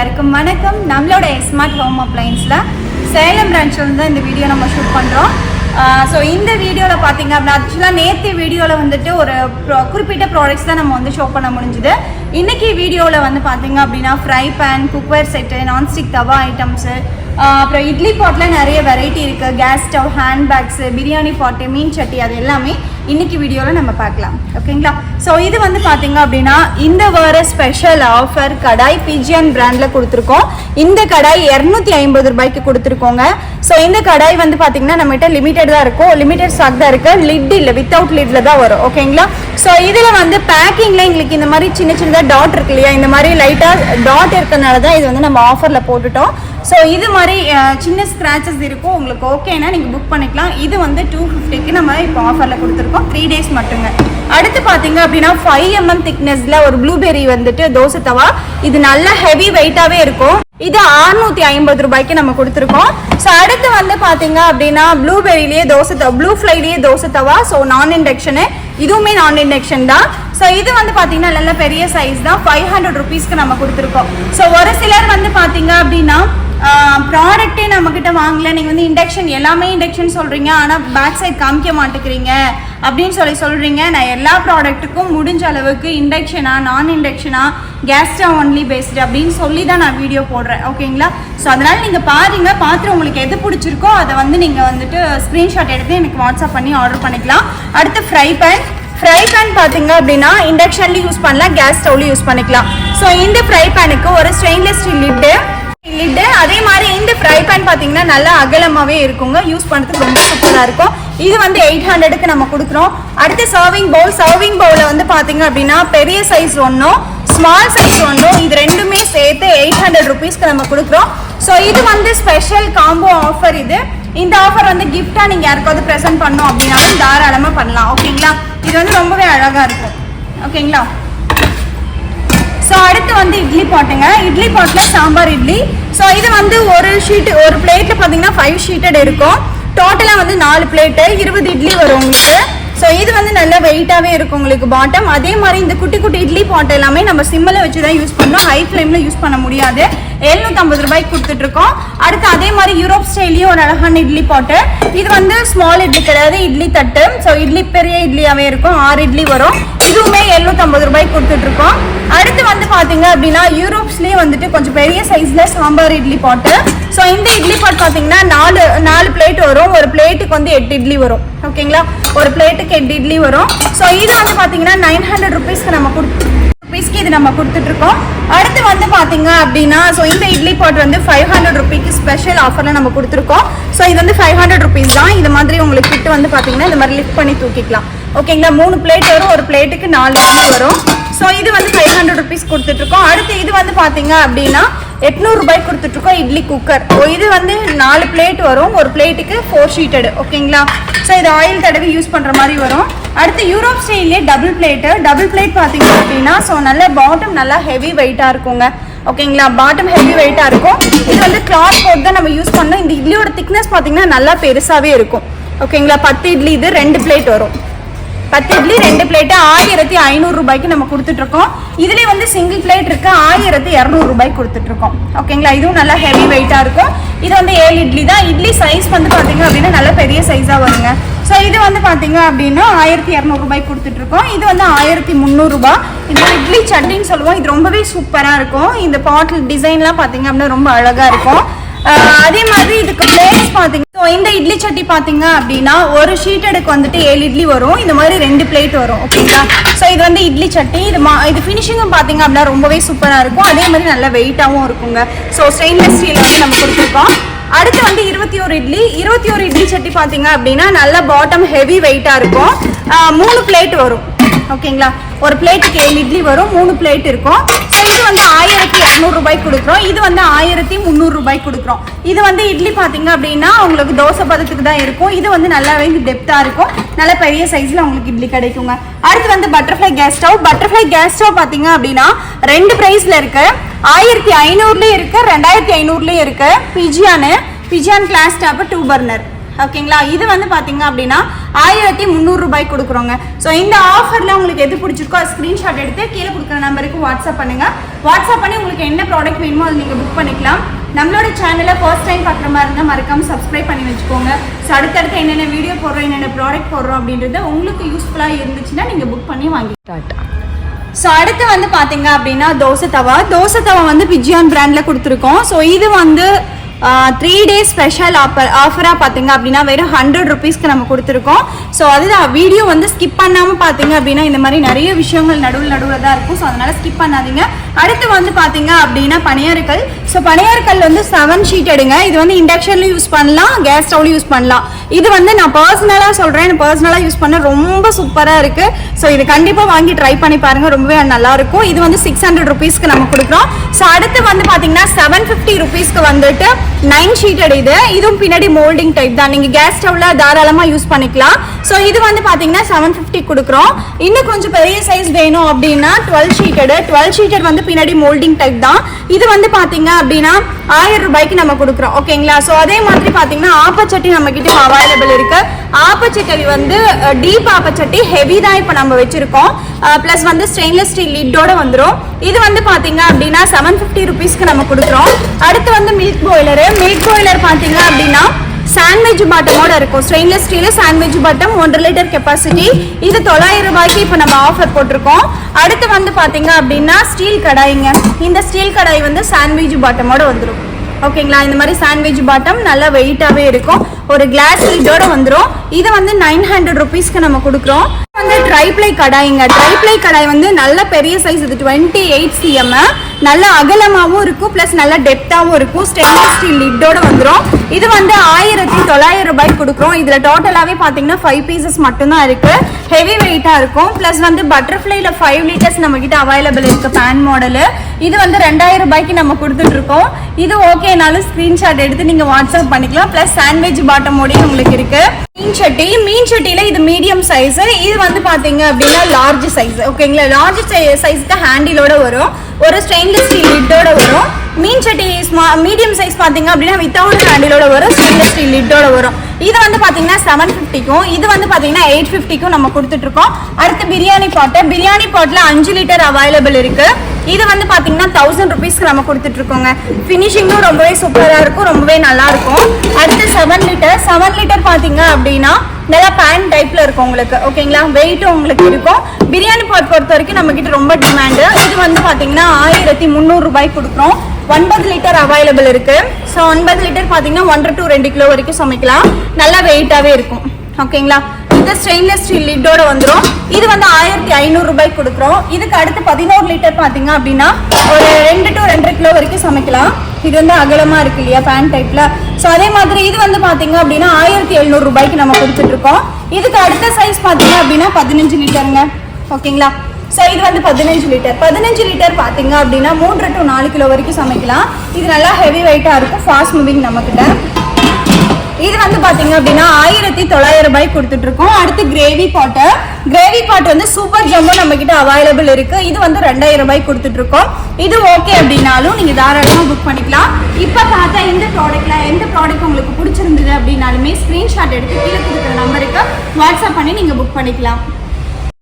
எல்லாருக்கும் வணக்கம். நம்மளோட ஸ்மார்ட் ஹோம் அப்ளையன்ஸில் சேலம் பிரான்ச்சில் வந்து இந்த வீடியோ நம்ம ஷூட் பண்ணுறோம். ஸோ இந்த வீடியோவில் பார்த்தீங்க அப்படின்னா ஆக்சுவலாக நேற்று வீடியோவில் வந்துட்டு ஒரு குறிப்பிட்ட ப்ராடக்ட்ஸ் தான் நம்ம வந்து ஷோ பண்ண முடிஞ்சுது. இன்றைக்கி வீடியோவில் வந்து பார்த்தீங்க அப்படின்னா fry pan, cookware set, nonstick தவா ஐட்டம்ஸு, அப்புறம் இட்லி பாட்டில் நிறைய வெரைட்டி இருக்குது. Gas stove, hand bags, biryani pot, மீன் சட்டி, அது எல்லாமே இன்றைக்கி வீடியோவில் நம்ம பார்க்கலாம். ஓகேங்களா? ஸோ இது வந்து பார்த்தீங்க அப்படின்னா இந்த வார ஸ்பெஷல் ஆஃபர் கடாய் பிஜிஎன் பிராண்டில் கொடுத்துருக்கோம். இந்த கடாய் 250 ரூபாய்க்கு கொடுத்துருக்கோங்க. ஸோ இந்த கடாய் வந்து பார்த்தீங்கன்னா நம்மகிட்ட லிமிடெட் தான் இருக்கும், லிமிடெட் ஸ்டாக் தான் இருக்குது. லிட் இல்லை, வித்தவுட் லிட்டில் தான் வரும். ஓகேங்களா? ஸோ இதில் வந்து பேக்கிங்கில் எங்களுக்கு இந்த மாதிரி சின்ன சின்னதாக டாட் இருக்கு இல்லையா, இந்த மாதிரி லைட்டாக டாட் இருக்கிறதுனால தான் இது வந்து நம்ம ஆஃபரில் போட்டுட்டோம். ஸோ இது மாதிரி சின்ன ஸ்க்ராச்சஸ் இருக்கும். உங்களுக்கு ஓகேனா நீங்கள் புக் பண்ணிக்கலாம். இது வந்து 250க்கு நம்ம இப்போ ஆஃபரில் கொடுத்துருக்கோம். 3 days மட்டுங்க. அடுத்து பார்த்தீங்க அப்படின்னா 5 mm திக்னஸில் ஒரு ப்ளூபெர்ரி வந்துட்டு தோசை தவா. இது நல்ல ஹெவி வெயிட்டாகவே இருக்கும். இது 650 ரூபாய்க்கு நம்ம கொடுத்துருக்கோம். ஸோ அடுத்து வந்து பார்த்தீங்க அப்படின்னா ப்ளூபெரிலேயே தோசை தவா, ப்ளூ ஃப்ளைலேயே தோசை தவா. ஸோ நான் இண்டக்ஷனு, இதுவுமே நான் இண்டக்ஷன் தான். ஸோ இது வந்து பார்த்தீங்கன்னா நல்ல பெரிய சைஸ் தான். 500 rupeesக்கு நம்ம கொடுத்துருக்கோம். ஸோ ஒரு சிலர் வந்து பார்த்தீங்க அப்படின்னா ப்ராடக்ட்டே நம்மக்கிட்ட வாங்கல, நீங்கள் வந்து இண்டக்ஷன் எல்லாமே இண்டக்ஷன் சொல்கிறீங்க, ஆனால் பேக் சைட் காமிக்க மாட்டேங்கிறீங்க அப்படின்னு சொல்கிறீங்க. நான் எல்லா ப்ராடக்ட்டுக்கும் முடிஞ்ச அளவுக்கு இண்டக்ஷனா, நான் இண்டக்ஷனா, கேஸ் ஸ்டவ் ஒன்லி பேஸ்டு அப்படின்னு சொல்லி தான் நான் வீடியோ போடுறேன். ஓகேங்களா? ஸோ அதனால் நீங்கள் பாருங்கள், பார்த்துட்டு உங்களுக்கு எது பிடிச்சிருக்கோ அதை வந்து நீங்கள் வந்துட்டு ஸ்க்ரீன்ஷாட் எடுத்து எனக்கு வாட்ஸ்அப் பண்ணி ஆர்டர் பண்ணிக்கலாம். அடுத்து ஃப்ரை பேன் பார்த்தீங்க அப்படின்னா இண்டக்ஷன்லேயும் யூஸ் பண்ணலாம், கேஸ் ஸ்டவ்லையும் யூஸ் பண்ணிக்கலாம். ஸோ இந்த ஃப்ரை பேனுக்கு ஒரு ஸ்டெயின்லெஸ் ஸ்டீல் லிட்டு, அதே மாதிரி இந்த ஃப்ரை பேன் பார்த்தீங்கன்னா நல்லா அகலமாகவே இருக்குங்க. யூஸ் பண்ணுறதுக்கு ரொம்ப சூப்பராக இருக்கும். இது வந்து 800க்கு நம்ம கொடுக்குறோம். அடுத்து சர்விங் பவுலில் வந்து பார்த்தீங்க அப்படின்னா பெரிய சைஸ் ஒன்றும் ஸ்மால் சைஸ் ஒன்றும், இது ரெண்டுமே சேர்த்து 800 rupeesக்கு நம்ம கொடுக்குறோம். ஸோ இது வந்து ஸ்பெஷல் காம்போ ஆஃபர். இந்த ஆஃபர் வந்து கிஃப்டாக நீங்கள் யாருக்காவது ப்ரெசென்ட் பண்ணோம் அப்படின்னாலும் தாராளமாக பண்ணலாம். ஓகேங்களா? இது வந்து ரொம்பவே அழகாக இருக்கும். ஓகேங்களா? ஸோ அடுத்து வந்து இட்லி பாட்டுங்க. இட்லி பாட்டில் சாம்பார் இட்லி. ஸோ இது வந்து ஒரு பிளேட்டில் பார்த்தீங்கன்னா 5 sheeted இருக்கும். டோட்டலாக வந்து 4 பிளேட்டு 20 இட்லி வரும் உங்களுக்கு. ஸோ இது வந்து நல்ல வெயிட்டாகவே இருக்கும் உங்களுக்கு பாட்டம். அதே மாதிரி இந்த குட்டி குட்டி இட்லி பாட்டு எல்லாமே நம்ம சிம்மில் வச்சு தான் யூஸ் பண்ணோம், ஹை ஃப்ளேமில் யூஸ் பண்ண முடியாது. 750 ரூபாய்க்கு கொடுத்துட்ருக்கோம். அடுத்து அதே மாதிரி யூரோப் ஸ்டைலையும் ஒரு அழகான இட்லி பாட்டு. இது வந்து ஸ்மால் இட்லி கிடையாது, இட்லி தட்டு. ஸோ இட்லி பெரிய இட்லியாகவே இருக்கும், 6 இட்லி வரும். இதுவுமே 750 ரூபாய்க்கு கொடுத்துட்ருக்கோம். அடுத்து வந்து பார்த்தீங்க அப்படின்னா யூரோப்ஸ்லேயே வந்துட்டு கொஞ்சம் பெரிய சைஸில் சாம்பார் இட்லி பாட்டு. ஸோ இந்த இட்லி பாட் பார்த்தீங்கன்னா 4 பிளேட் வரும். ஒரு பிளேட்டுக்கு வந்து 8 இட்லி வரும். ஓகேங்களா? ஒரு பிளேட்டுக்கு 8 இட்லி வரும். ஸோ இது வந்து பார்த்தீங்கன்னா 900 rupeesக்கு நம்ம இது நம்ம கொடுத்துட்ருக்கோம். அடுத்து வந்து பார்த்தீங்க அப்படின்னா ஸோ இந்த இட்லி பாட் வந்து 500 rupeesக்கு ஸ்பெஷல் ஆஃபரில் நம்ம கொடுத்துருக்கோம். ஸோ இது வந்து 500 rupees தான். இது மாதிரி உங்களுக்கு கிட்ட வந்து பார்த்தீங்கன்னா இந்த மாதிரி லிஃப்ட் பண்ணி தூக்கிக்கலாம். ஓகேங்களா? 3 பிளேட் வரும், ஒரு பிளேட்டுக்கு 4 இட்லி வரும். ஸோ இது வந்து 500 rupees கொடுத்துட்ருக்கோம். அடுத்து இது வந்து பார்த்தீங்க அப்படின்னா 800 ரூபாய்க்கு கொடுத்துட்ருக்கோம் இட்லி குக்கர். இது வந்து 4 பிளேட் வரும், ஒரு பிளேட்டுக்கு 4 sheeted. ஓகேங்களா? ஸோ இது ஆயில் தடவி யூஸ் பண்ணுற மாதிரி வரும். அடுத்து யூரோப் ஸ்டைல்லே டபுள் பிளேட் பார்த்தீங்க அப்படின்னா ஸோ நல்ல பாட்டம் நல்லா ஹெவி வெயிட்டாக இருக்குங்க. ஓகேங்களா? பாட்டம் ஹெவி வெயிட்டாக இருக்கும். இது வந்து கிளாத் போட்டு தான் நம்ம யூஸ் பண்ணோம். இந்த இட்லியோட திக்னஸ் பார்த்தீங்கன்னா நல்லா பெருசாகவே இருக்கும். ஓகேங்களா? 10 இட்லி இது 2 பிளேட் வரும். 10 இட்லி 2 பிளேட்டு 1500 ரூபாய்க்கு நம்ம கொடுத்துட்ருக்கோம். இதுலேயே வந்து சிங்கிள் பிளேட் இருக்கு, 1200 ரூபாய்க்கு கொடுத்துட்ருக்கோம். ஓகேங்களா? இதுவும் நல்லா ஹெவி வெயிட்டாக இருக்கும். இது வந்து 7 இட்லி தான். இட்லி சைஸ் வந்து பார்த்தீங்க அப்படின்னா நல்ல பெரிய சைஸாக வருங்க. ஸோ இது வந்து பார்த்தீங்க அப்படின்னா 1200 ரூபாய்க்கு கொடுத்துட்ருக்கோம். இது வந்து 1300 ரூபாய். இது இட்லி சட்னின்னு சொல்லுவோம். இது ரொம்பவே சூப்பராக இருக்கும். இந்த பாட்டில் டிசைன்லாம் பார்த்தீங்க அப்படின்னா ரொம்ப அழகாக இருக்கும். அதே மாதிரி இதுக்கு பிளேட்ஸ் பார்த்தீங்க. ஸோ இந்த இட்லி சட்டி பார்த்தீங்க அப்படின்னா ஒரு ஷீட்டடுக்கு வந்துட்டு 7 இட்லி வரும். இந்த மாதிரி 2 பிளேட் வரும். ஓகேங்களா? ஸோ இது வந்து இட்லி சட்டி. இது ஃபினிஷிங்கும் பார்த்தீங்க அப்படின்னா ரொம்பவே சூப்பராக இருக்கும். அதே மாதிரி நல்ல வெயிட்டாகவும் இருக்குங்க. ஸோ ஸ்டெயின்லெஸ் ஸ்டீல் வந்து நம்ம கொடுத்துருக்கோம். அடுத்து வந்து 21 இட்லி சட்டி பார்த்தீங்க அப்படின்னா நல்ல பாட்டம் ஹெவி வெயிட்டாக இருக்கும். 3 பிளேட் வரும். ஓகேங்களா? ஒரு பிளேட்டுக்கு 7 இட்லி வரும், 3 பிளேட் இருக்கும். ஸோ இது வந்து 1200 ரூபாய்க்கு கொடுக்குறோம். இது வந்து 1300 ரூபாய்க்கு கொடுக்குறோம். இது வந்து இட்லி பார்த்தீங்க அப்படின்னா உங்களுக்கு தோசை பதத்துக்கு தான் இருக்கும். இது வந்து நல்லாவே டெப்த்தாக இருக்கும், நல்ல பெரிய சைஸில் உங்களுக்கு இட்லி கிடைக்குங்க. அடுத்து வந்து பட்டர்ஃப்ளை கேஸ் ஸ்டவ் பார்த்தீங்க அப்படின்னா 2 ப்ரைஸில் இருக்குது. 1500லேயும் இருக்குது, 2500லேயும் இருக்குது. Pigeon class top 2 burner. ஓகேங்களா? இது வந்து பார்த்தீங்க அப்படின்னா 1300 ரூபாய் கொடுக்குறோங்க. ஸோ இந்த ஆஃபரில் உங்களுக்கு எது பிடிச்சிருக்கோ ஸ்க்ரீன்ஷாட் எடுத்து கீழே கொடுக்குற நம்பருக்கு வாட்ஸ்அப் பண்ணுங்கள். வாட்ஸ்அப் பண்ணி உங்களுக்கு என்ன ப்ராடக்ட் வேணுமோ அதை நீங்கள் புக் பண்ணிக்கலாம். நம்மளோட சேனலை ஃபர்ஸ்ட் டைம் பார்க்குற மாதிரி இருந்தால் மறக்காமல் சப்ஸ்கிரைப் பண்ணி வச்சுக்கோங்க. ஸோ அடுத்தடுத்து என்னென்ன வீடியோ போடுறோம், என்னென்ன ப்ராடக்ட் போடுறோம் அப்படின்றது உங்களுக்கு யூஸ்ஃபுல்லாக இருந்துச்சுன்னா நீங்கள் புக் பண்ணி வாங்கிட்டாட்டா. ஸோ அடுத்து வந்து பார்த்தீங்க அப்படின்னா தோசை தவா வந்து பிஜியான் பிராண்டில் கொடுத்துருக்கோம். ஸோ இது வந்து 3 days ஸ்பெஷல் ஆஃபராக பார்த்தீங்க அப்படின்னா வெறும் 100 rupeesக்கு நம்ம கொடுத்துருக்கோம். ஸோ அதுதான் வீடியோ வந்து ஸ்கிப் பண்ணாமல் பார்த்தீங்க அப்படின்னா இந்த மாதிரி நிறைய விஷயங்கள் நடுவில் தான் இருக்கும். ஸோ அதனால் ஸ்கிப் பண்ணாதீங்க. அடுத்து வந்து பார்த்தீங்க அப்படின்னா பனியாறுக்கல். ஸோ பனியாறுக்கல் வந்து 7 sheet எடுங்க. இது வந்து இண்டக்ஷன்லையும் யூஸ் பண்ணலாம், கேஸ் ஸ்டவ்லையும் யூஸ் பண்ணலாம். இது வந்து நான் பர்சனலாக சொல்கிறேன், பர்சனலாக யூஸ் பண்ண ரொம்ப சூப்பராக இருக்குது. ஸோ இது கண்டிப்பாக வாங்கி ட்ரை பண்ணி பாருங்கள், ரொம்பவே நல்லாயிருக்கும். இது வந்து 600 rupeesக்கு நம்ம கொடுக்குறோம். ஸோ அடுத்து வந்து பார்த்தீங்கன்னா 750 rupeesக்கு வந்துட்டு 9 sheet இது. இதுவும் பின்னாடி மோல்டிங் டைப் தான், நீங்கள் கேஸ் ஸ்டவ்ல தாராளமாக யூஸ் பண்ணிக்கலாம். ஸோ இது வந்து பார்த்தீங்கன்னா 750 கொடுக்குறோம். இன்னும் கொஞ்சம் பெரிய சைஸ் வேணும் அப்படின்னா 12 sheeted வந்து பின்னாடி மோல்டிங் டைப் தான். இது வந்து பார்த்தீங்க அப்படின்னா 1000 ரூபாய்க்கு நம்ம கொடுக்குறோம். ஓகேங்களா? ஸோ அதே மாதிரி பார்த்தீங்கன்னா ஆப்பச்சட்டி நம்ம கிட்ட அவைலபிள் இருக்கு. ஆப்பச்சட்டி வந்து டீப் ஆப்பச்சட்டி ஹெவி தான் இப்போ நம்ம வச்சிருக்கோம். ப்ளஸ் வந்து ஸ்டெயின்லெஸ் ஸ்டீல் லிட்டோட வந்துடும். இது வந்து பார்த்தீங்க அப்படின்னா 750 rupeesக்கு நம்ம கொடுக்குறோம். அடுத்து வந்து மில்க் பாய்லர் பார்த்தீங்க அப்படின்னா சாண்ட்விச் பாட்டமோட இருக்கும். Stainless steel sandwich bottom 1 liter capacity. இது 900 ரூபாய்க்கு இப்போ நம்ம ஆஃபர் போட்டிருக்கோம். அடுத்து வந்து பார்த்தீங்க அப்படின்னா ஸ்டீல் கடாய்ங்க. இந்த ஸ்டீல் கடாய் வந்து சாண்ட்விச் பாட்டமோட வந்துடும். ஓகேங்களா? இந்த மாதிரி சாண்ட்விச் பாட்டம் நல்லா வெயிட்டாகவே இருக்கும். ஒரு கிளாஸ் லிட்டோட வந்துடும். இது வந்து 900 rupeesக்கு நம்ம கொடுக்குறோம். வந்து ட்ரைப்ளை கடாய்ங்க. ட்ரைப்ளை கடாய் வந்து நல்ல பெரிய சைஸ். இது 28 cm, நல்ல அகலமாகவும் இருக்கும், ப்ளஸ் நல்ல டெப்த்தாகவும் இருக்கும். ஸ்டெயின்லெஸ் ஸ்டீல் லிட்டோட வந்துடும். இது வந்து 1900 ரூபாய்க்கு கொடுக்குறோம். இதில் டோட்டலாகவே பார்த்தீங்கன்னா 5 pieces மட்டும்தான் இருக்குது. ஹெவி வெயிட்டாக இருக்கும். ப்ளஸ் வந்து பட்டர்ஃப்ளைல 5 liters நம்மக்கிட்ட அவைலபிள் இருக்குது பேன் மாடலு. இது வந்து 2000 ரூபாய்க்கு நம்ம கொடுத்துட்ருக்கோம். இது ஓகேனாலும் ஸ்க்ரீன்ஷாட் எடுத்து நீங்கள் வாட்ஸ்அப் பண்ணிக்கலாம். ப்ளஸ் சாண்ட்விச் பாட்டமோடையும் உங்களுக்கு இருக்குது. மீன் சட்டியில் இது மீடியம் சைஸு. இது வந்து பார்த்தீங்க அப்படின்னா லார்ஜ் சைஸ். ஓகேங்களா? லார்ஜ் சைஸ்க்கு ஹேண்டிலோட வரும். ஒரு ஸ்டெயின்லெஸ் ஸ்டீல் லிட்டோட வரும். மீன் சட்டி மீடியம் சைஸ் பார்த்தீங்க அப்படின்னா வித்தவுட் ஹேண்டிலோட வரும், ஸ்டெயின்லெஸ் ஸ்டீல் லிட்டோட வரும். இது வந்து பார்த்தீங்கன்னா 750க்கும், இது வந்து பார்த்தீங்கன்னா 850க்கும் நம்ம கொடுத்துட்ருக்கோம். அடுத்து பிரியாணி பாட்டில் 5 liter அவைலபிள் இருக்கு. இது வந்து பார்த்தீங்கன்னா 1000 rupeesக்கு நம்ம கொடுத்துட்ருக்கோங்க. ஃபினிஷிங்கும் ரொம்பவே சூப்பராக இருக்கும், ரொம்பவே நல்லா இருக்கும். அடுத்து 7 liter பார்த்தீங்க அப்படின்னா நல்லா பேன் டைப்ல இருக்கும் உங்களுக்கு. ஓகேங்களா? வெயிட்டும் உங்களுக்கு இருக்கும். பிரியாணி பாட் பொறுத்த வரைக்கும் நம்ம கிட்ட ரொம்ப டிமாண்டு. இது வந்து பார்த்தீங்கன்னா 1300 ரூபாய்க்கு கொடுக்குறோம். 9 liter அவைலபிள் இருக்கு. ஸோ 9 liter பார்த்தீங்கன்னா 1 to 2 கிலோ வரைக்கும் சமைக்கலாம். நல்லா வெயிட்டாகவே இருக்கும். ஓகேங்களா? இது ஸ்டெயின்லெஸ் ஸ்டீல் லிட்டோட வந்துடும். இது வந்து 1500 ரூபாய்க்கு கொடுக்குறோம். இதுக்கு அடுத்து 11 liter பார்த்தீங்க அப்படின்னா ஒரு 2 to 2.5 கிலோ வரைக்கும் சமைக்கலாம். இது வந்து அகலமாக இருக்கு இல்லையா, பேன் டைப்பில். ஸோ அதே மாதிரி இது வந்து பார்த்தீங்க அப்படின்னா 1700 ரூபாய்க்கு நம்ம கொடுத்துட்ருக்கோம். இதுக்கு அடுத்த சைஸ் பார்த்தீங்க அப்படின்னா 15 literங்க. ஓகேங்களா? ஸோ இது வந்து 15 liter பார்த்தீங்க அப்படின்னா 3 to 4 கிலோ வரைக்கும் சமைக்கலாம். இது நல்லா ஹெவி வெயிட்டாக இருக்கும், ஃபாஸ்ட் மூவிங் நம்மக்கிட்ட. இது வந்து பார்த்தீங்க அப்படின்னா 1900 ரூபாய்க்கு கொடுத்துட்ருக்கோம். அடுத்து கிரேவி பாட் வந்து சூப்பர் ஜம்போ நம்ம கிட்ட அவைலபிள் இருக்கு. இது வந்து 2000 ரூபாய்க்கு கொடுத்துட்ருக்கோம். இது ஓகே அப்படின்னாலும் நீங்கள் தாராளமாக புக் பண்ணிக்கலாம். இப்போ பார்த்தா எந்த ப்ராடக்ட் உங்களுக்கு பிடிச்சிருந்தது அப்படின்னாலுமே ஸ்க்ரீன்ஷாட் எடுத்து கீழே கொடுக்குற நம்பருக்கு வாட்ஸ்அப் பண்ணி நீங்கள் புக் பண்ணிக்கலாம்.